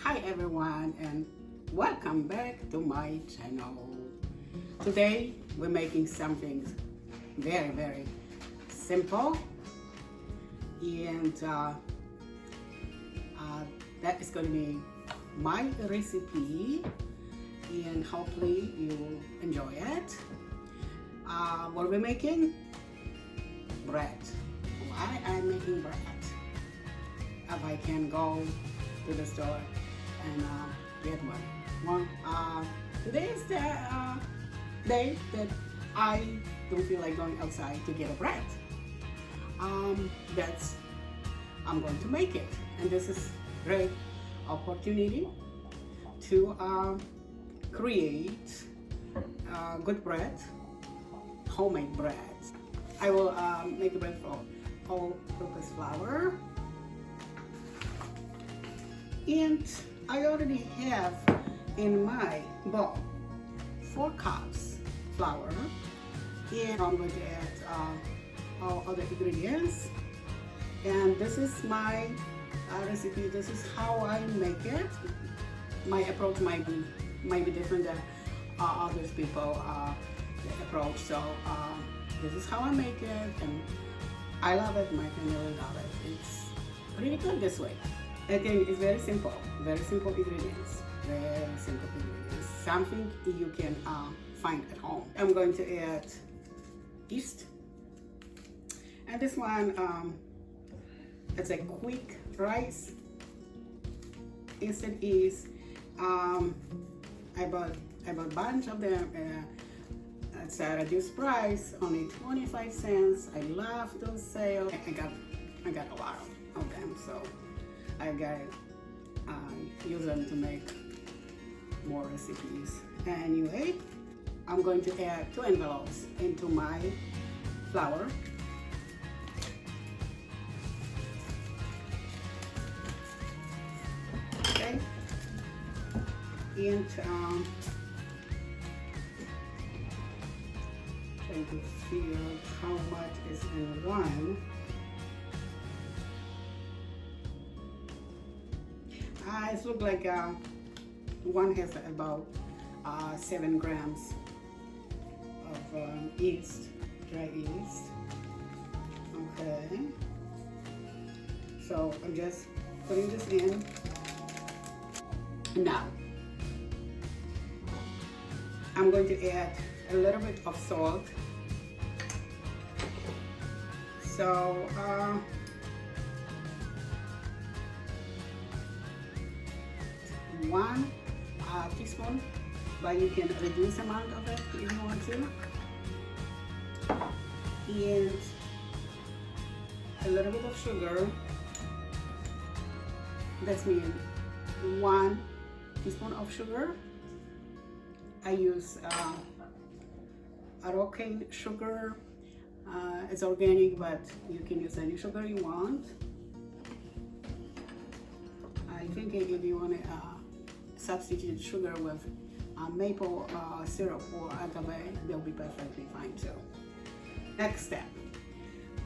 Hi everyone, and welcome back to my channel. Today we're making something very simple, and that is going to be my recipe, and hopefully you will enjoy it. What are we making? Bread. Why I'm making bread? If I can go to the store and get one. Today is the day that I don't feel like going outside to get a bread. I'm going to make it, and this is great opportunity to create good bread, homemade bread. I will make the bread from all-purpose flour. And I already have in my bowl 4 cups flour, and I'm going to add all other ingredients. And this is my recipe. This is how I make it. My approach might be different than other people approach. So this is how I make it, and I love it. My family love it. It's pretty good this way. Again, it's very simple ingredients, something you can find at home. I'm going to add yeast, and this one, it's a quick rice instant yeast. I bought a bunch of them. It's a reduced price, only 25 cents. I love those sales. I got a lot of them, so I gotta use them to make more recipes. Anyway, I'm going to add 2 envelopes into my flour. Okay, and trying to feel how much is in one. It looks like one has about 7 grams of yeast, dry yeast. Okay, so I'm just putting this in. Now, I'm going to add a little bit of salt. So, 1 teaspoon, but you can reduce the amount of it if you want to. And a little bit of sugar. That's mean 1 teaspoon of sugar. I use raw cane sugar. It's organic, but you can use any sugar you want. I think if you want to substitute sugar with maple syrup or agave, they'll be perfectly fine too. Next step,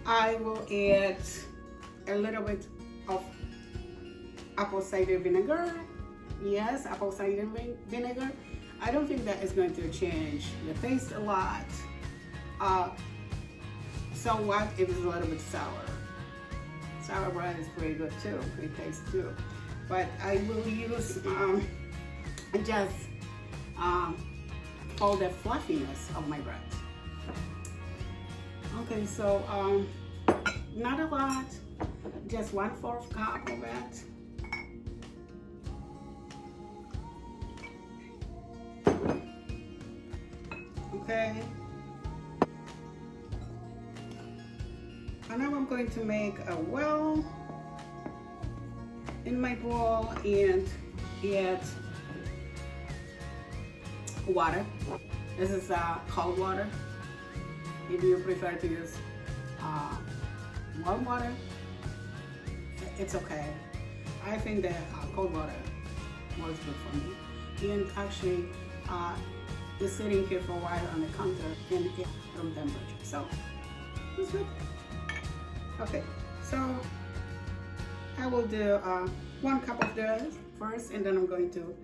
I will add a little bit of apple cider vinegar. Yes, apple cider vinegar. I don't think that is going to change the taste a lot. So what if it's a little bit sour? Sour bread is pretty good too, it tastes too. But I will use just all the fluffiness of my bread. Okay, so not a lot, just 1/4 cup of it. Okay. And now I'm going to make a well in my bowl and add water. This is cold water. If you prefer to use warm water, it's okay. I think that cold water works good for me. And actually, it's sitting here for a while on the counter in room temperature, so it's good. Okay, so I will do 1 cup of this first, and then I'm going to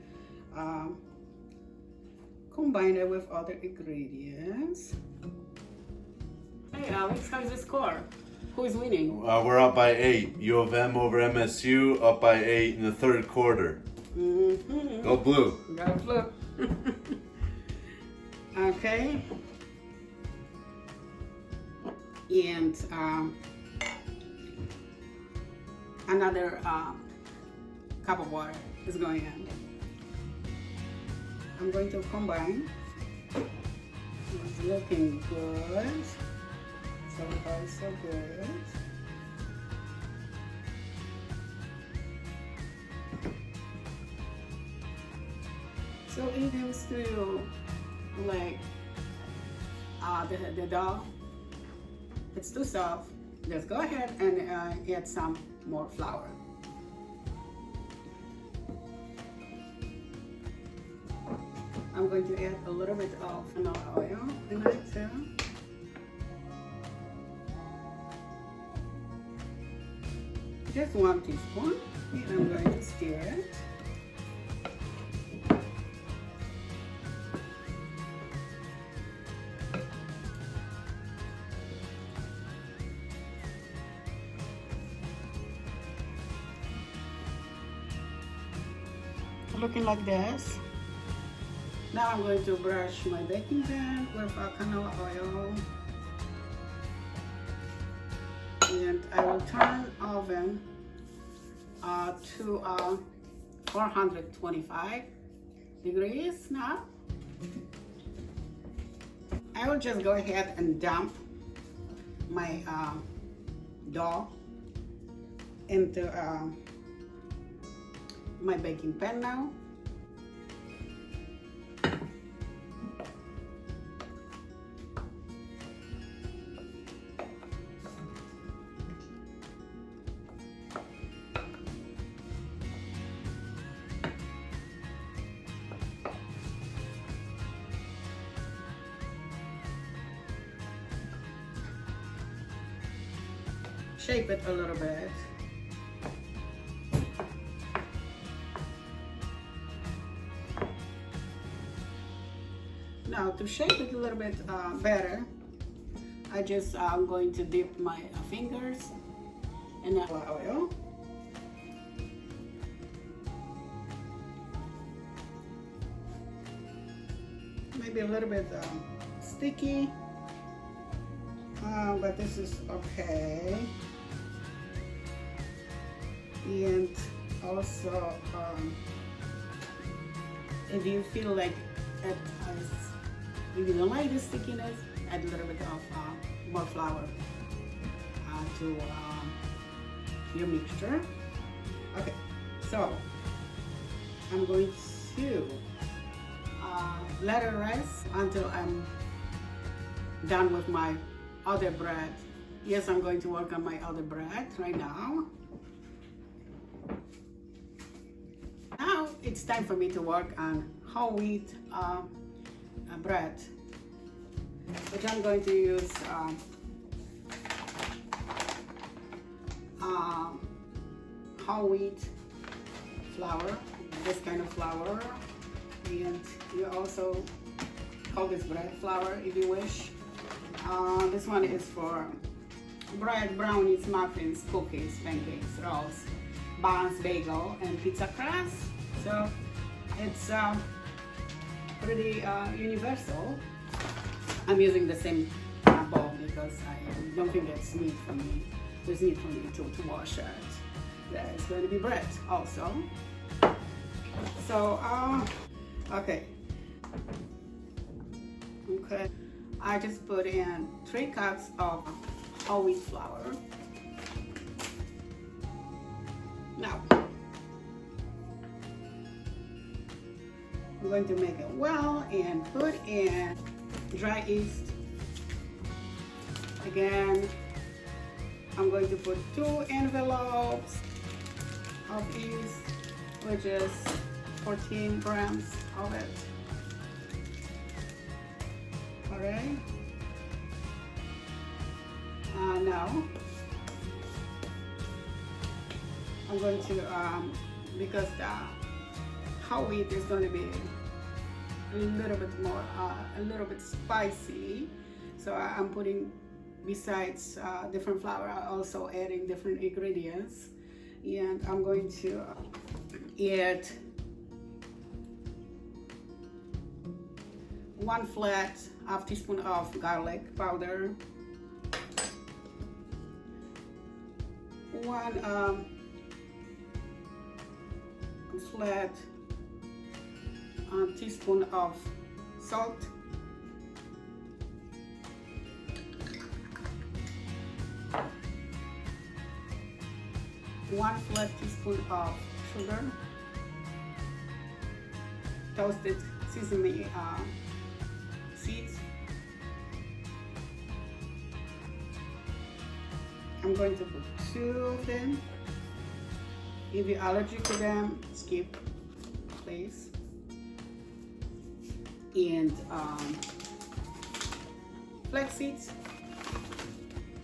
combine it with other ingredients. Hey Alex, how's the score? Who is winning? We're up by 8. U of M over MSU, up by 8 in the third quarter. Mm-hmm. Go blue. Go blue. Okay. And another cup of water is going in. I'm going to combine. It's looking good. So far, so good. So it seems to like the dough, it's too soft. Just go ahead and add some more flour. I'm going to add a little bit of canola oil in it too. Just 1 teaspoon, and I'm going to stir it. Looking like this. Now I'm going to brush my baking pan with canola oil, and I will turn oven to 425 degrees now. I will just go ahead and dump my dough into my baking pan now. Shape it a little bit. Now to shape it a little bit better, I'm going to dip my fingers in oil. Maybe a little bit sticky, but this is okay. And also, if you feel like if you don't like the stickiness, add a little bit of more flour to your mixture. Okay, so I'm going to let it rest until I'm done with my other bread. Yes, I'm going to work on my other bread right now. Now it's time for me to work on whole wheat bread, which I'm going to use whole wheat flour, this kind of flour, and you also call this bread flour if you wish. This one is for bread, brownies, muffins, cookies, pancakes, rolls, buns, bagel, and pizza crust. So it's pretty universal. I'm using the same bowl because I don't think it's need for me. There's need for me to wash it. There's going to be bread also. So okay. I just put in 3 cups of whole wheat flour. Now I'm going to make it well and put in dry yeast. Again, I'm going to put 2 envelopes of yeast, which is 14 grams of it. All right. Now I'm going to because the whole wheat is going to be a little bit more, a little bit spicy. So I'm putting, besides different flour, I'm also adding different ingredients. And I'm going to add 1 flat half teaspoon of garlic powder, 1 flat teaspoon of salt, 1 flat teaspoon of sugar, toasted sesame seeds. I'm going to put 2 of them. If you're allergic to them, skip, please. And flax seeds,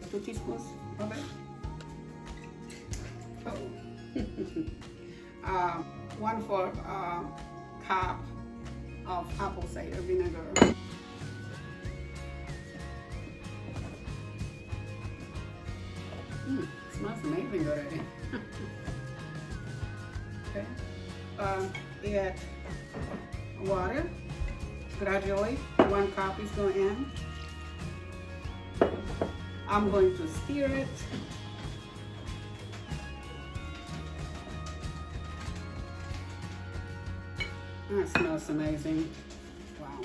2 teaspoons of it. Oh. 1/4 cup of apple cider vinegar. Smells amazing already. Okay. Add water gradually. 1 cup is going in. I'm going to stir it. That smells amazing. Wow.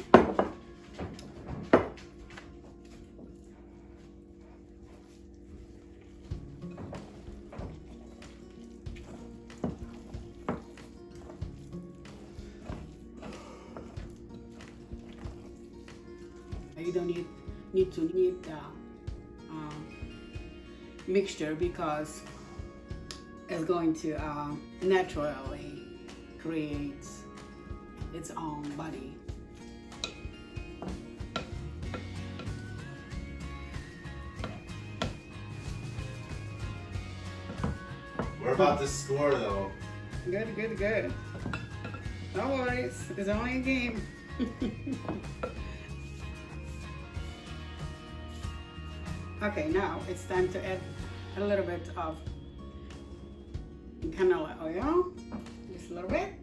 You don't need to knead the mixture because it's going to naturally create its own body. We're about to score though. Good, good, good. No worries, it's only a game. Okay, now it's time to add a little bit of canola oil, just a little bit.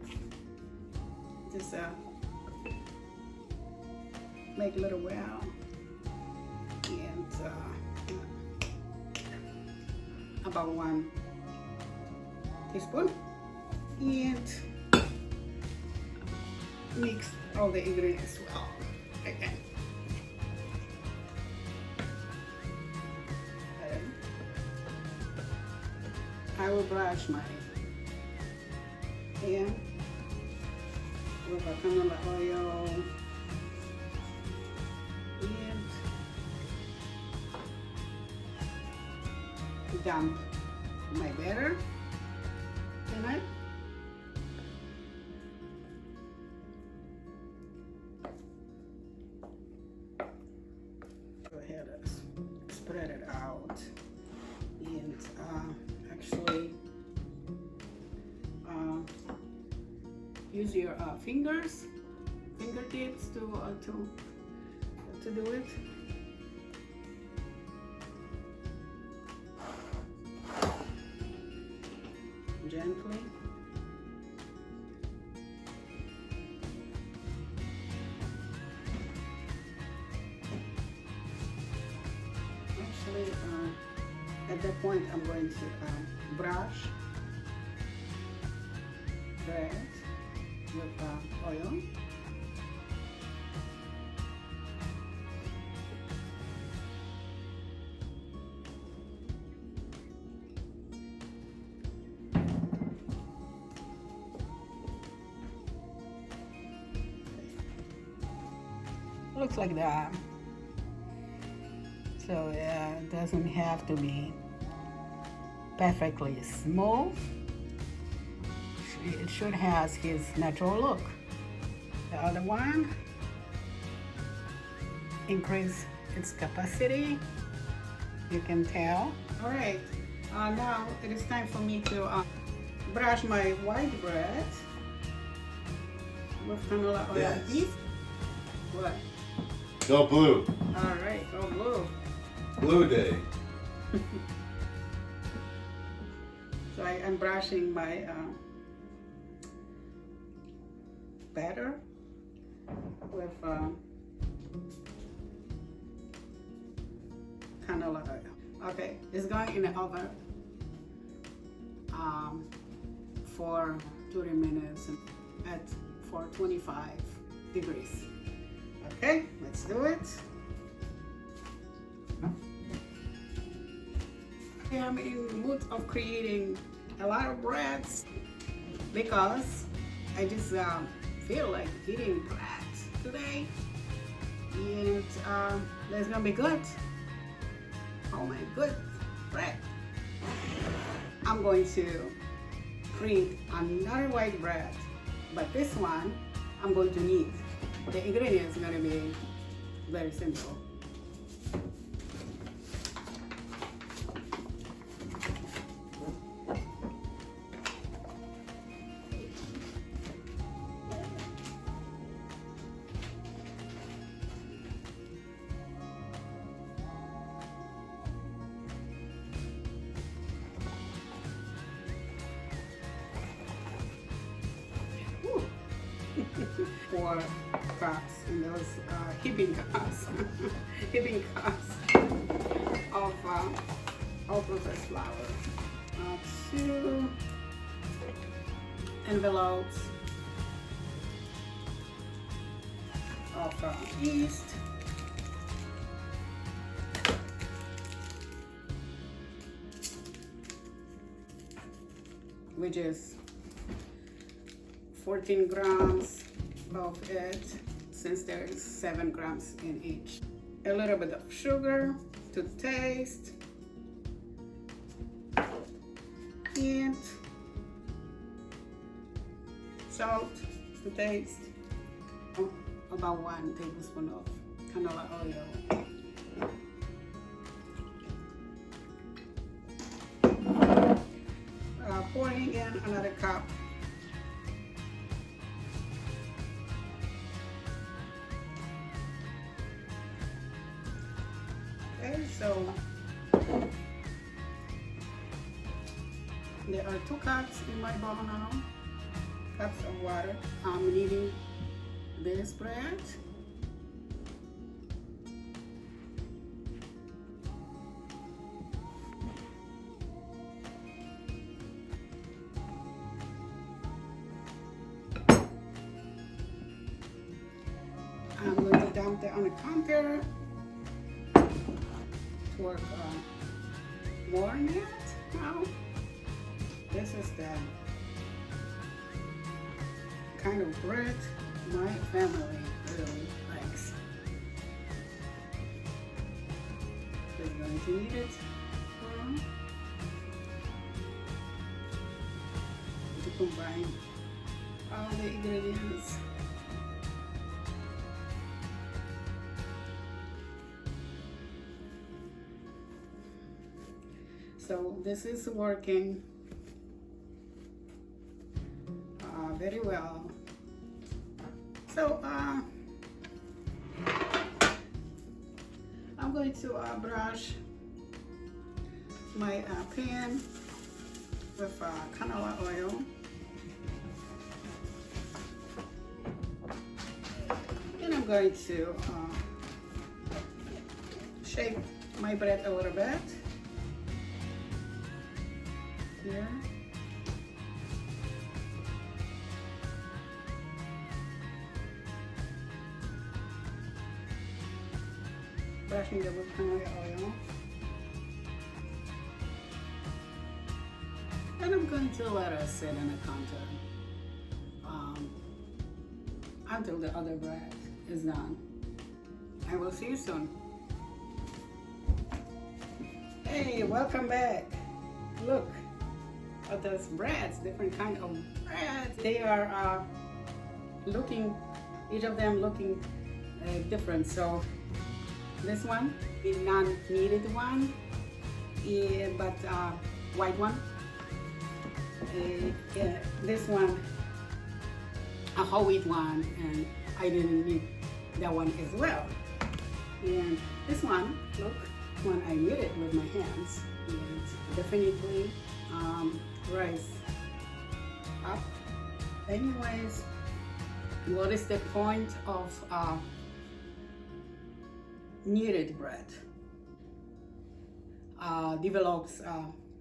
Just make a little well, and about 1 teaspoon, and mix all the ingredients well again. I will brush my hair with a canola oil and dump my batter in it. Go ahead and spread it out, and actually use your fingertips to do it. Gently. Actually, at that point, I'm going to brush bread with oil. Looks like that. So it doesn't have to be perfectly smooth. It should have his natural look. The other one, increase its capacity. You can tell. All right, now it is time for me to brush my white bread with canola oil. Yes. Beef. What? Go blue. All right, go blue. Blue day. So I'm brushing my batter with canola oil. Okay, it's going in the oven for 30 minutes at 425 degrees. Okay, let's do it. I'm in the mood of creating a lot of breads because I just feel like eating bread today, and that's gonna be good. Oh my good bread. I'm going to create another white bread, but this one I'm going to need. The ingredients are gonna be very simple. Four cups, and those heaping cups, heaping cups of all-purpose flour. 2 envelopes of yeast. Which is 14 grams of it, since there is 7 grams in each. A little bit of sugar to taste, and salt to taste. About 1 tablespoon of canola oil. Pouring in another cup. Okay, so there are 2 cups in my bowl now, cups of water. I'm kneading this bread. I'm going to dump it on the counter to work warm it now. This is the kind of bread my family really likes. We're going to knead it to combine all the ingredients. So this is working very well. So I'm going to brush my pan with canola oil. And I'm going to shape my bread a little bit here. Brushing it with canola oil. And I'm going to let it sit in the counter until the other bread is done. I will see you soon. Hey, welcome back. Look at those breads, different kind of breads. They are looking, each of them looking different. So this one is non-kneaded one, but white one. Yeah, this one, a whole wheat one, and I didn't need that one as well. And this one, look, when I knead it with my hands, and definitely rise up. Anyways, what is the point of kneaded bread? Develops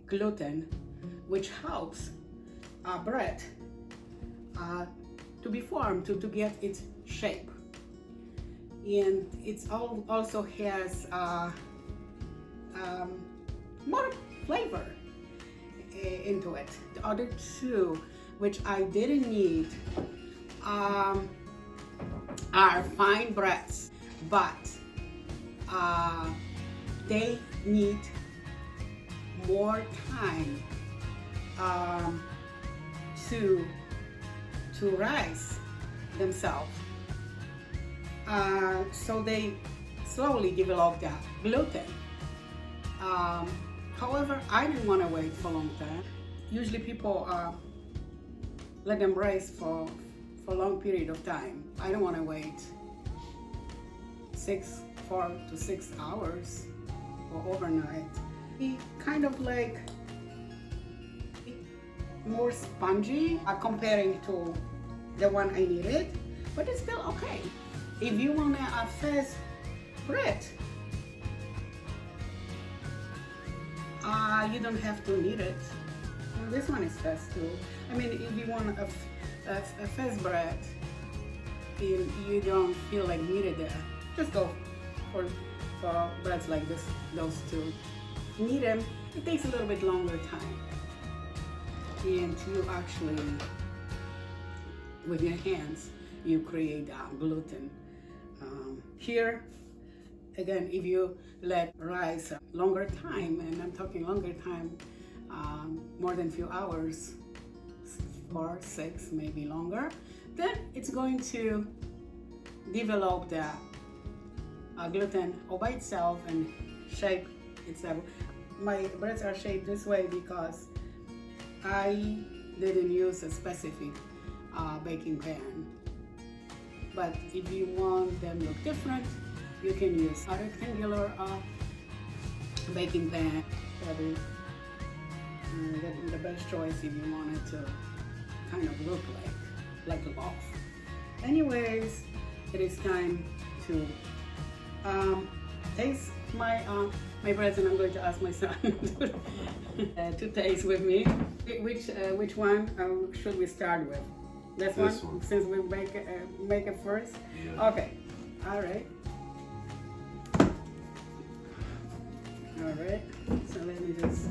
gluten, which helps bread to be formed, to get its shape. And it also has more flavor into it. The other two, which I didn't need, are fine breads, but they need more time to rise themselves. So they slowly develop that gluten. However, I didn't want to wait for a long time. Usually people let them rise for a long period of time. I don't want to wait 4 to 6 hours or overnight. It kind of like more spongy comparing to the one I needed, but it's still okay. If you want a fast bread, you don't have to knead it. Well, this one is fast too. I mean, if you want a fast bread and you don't feel like kneaded there, just go for breads like this, those two. Knead them, it takes a little bit longer time. And you actually, with your hands, you create gluten. Here, again, if you let rise a longer time, and I'm talking longer time, more than a few hours, 4, 6, maybe longer, then it's going to develop the gluten all by itself and shape itself. My breads are shaped this way because I didn't use a specific baking pan. But if you want them to look different, you can use a rectangular baking pan. Probably the best choice if you want it to kind of look like a loaf. Anyways, it is time to taste my breads, and I'm going to ask my son to taste with me. Which one should we start with? This one, since we make it first. Yeah. Okay. All right. All right. So let me just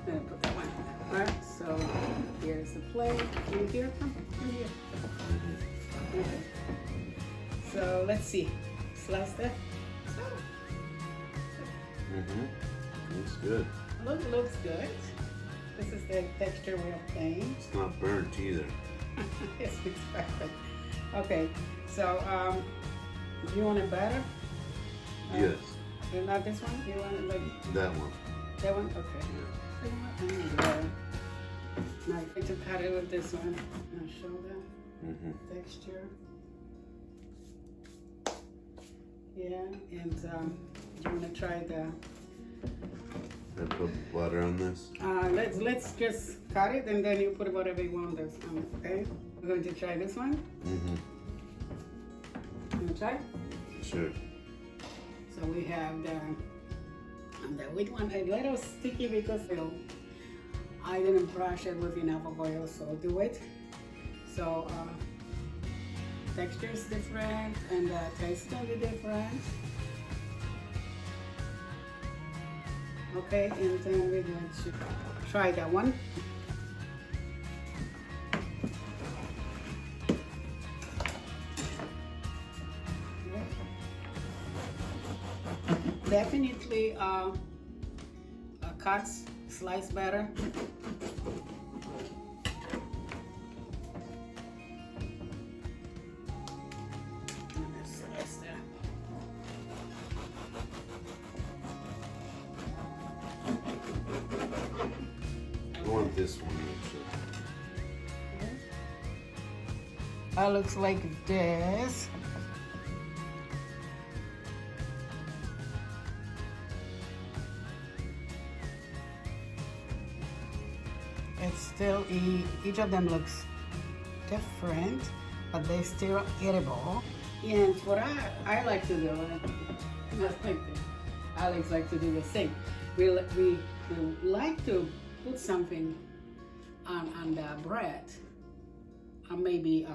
put that one. All right. So here's the plate. In here, come here. Okay. So let's see. Slice that. Looks good. Looks good. This is the texture we obtained. It's not burnt either. Yes, it's perfect. Okay, so do you want it better? Yes. Not this one? You want it like that one? That one? Okay. Yeah. Now I'm going to cut it with this one. I'll show the texture. Yeah, and you want to try the. I put butter on this. Let's just cut it, and then you put whatever you want on this one. Okay. We're going to try this one. You want to try? Sure. So we have the wheat one, a little sticky because I didn't brush it with enough oil, so I'll do it. So texture is different and the taste will be different. Okay, and then we're going to try that one. Definitely cuts, slice better. I want this one actually. looks like this. It's still, each of them looks different, but they still edible. And what I like to do, Alex likes to do the same. We like to put something on the bread. Maybe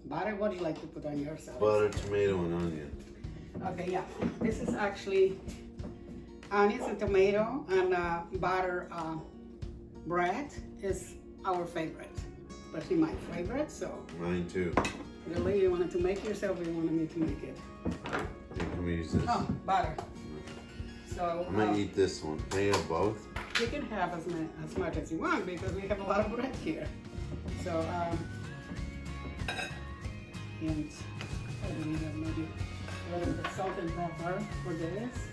butter. What do you like to put on your salad? Butter, tomato, and onion. Okay, yeah. This is actually onions and tomato and butter bread is our favorite, especially my favorite. So Mine too. really, you wanted to make yourself, or you wanted me to make it? Can we use this? Oh, butter. So I might eat this one. Can you have both? you can have as much as you want because we have a lot of bread here. So and I don't have maybe a little bit of salt and pepper for this.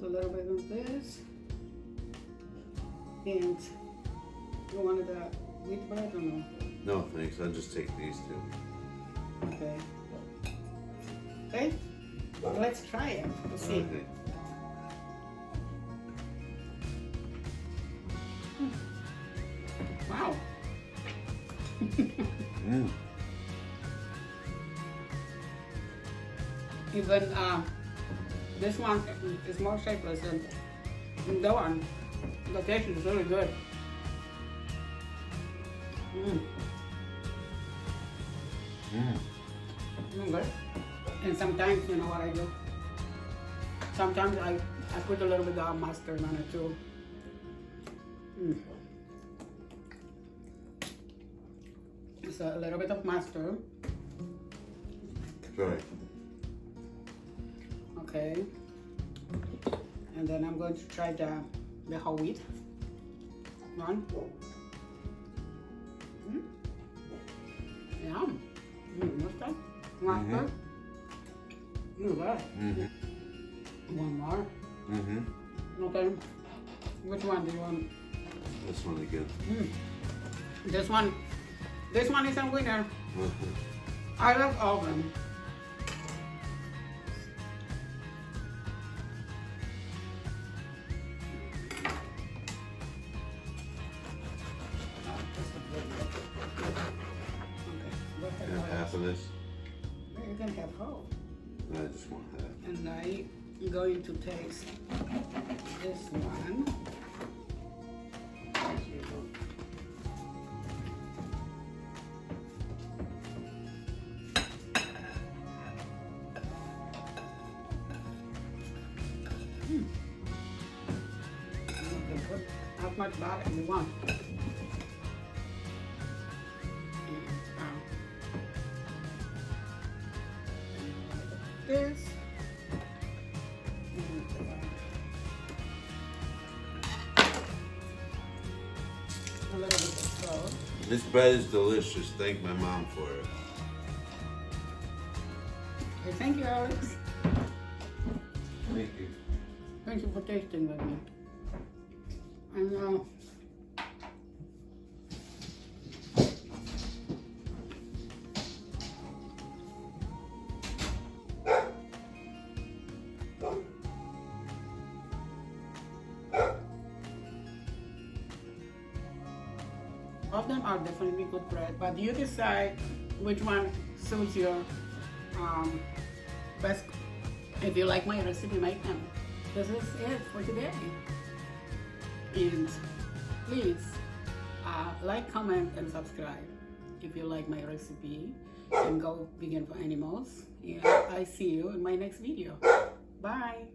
A little bit of this. And you wanted the wheat bread or no? No, thanks. I'll just take these two. Okay. Okay, let's try it. We'll see. Okay. Wow. Even this one is more shapeless than the one. The taste is really good. Good. And sometimes, you know what I do? Sometimes I put a little bit of mustard on it too. So a little bit of mustard. Sorry. Okay. And then I'm going to try the whole wheat one. Yum. Mustard. Mustard. Good. One more. Okay. Which one do you want? This one again. This one is a winner. I love all of them. Half of this? You can have whole. No, I just want half. And I'm going to taste this one. You can put how much butter you want. This a little bit of salt. This bread is delicious. Thank my mom for it. Okay, thank you, Alex. Thank you. Thank you for tasting with me. And all of them are definitely good bread, but you decide which one suits your best. If you like my recipe, make them. This is it for today. And please like, comment, and subscribe if you like my recipe. And go vegan for animals. And I see you in my next video. Bye.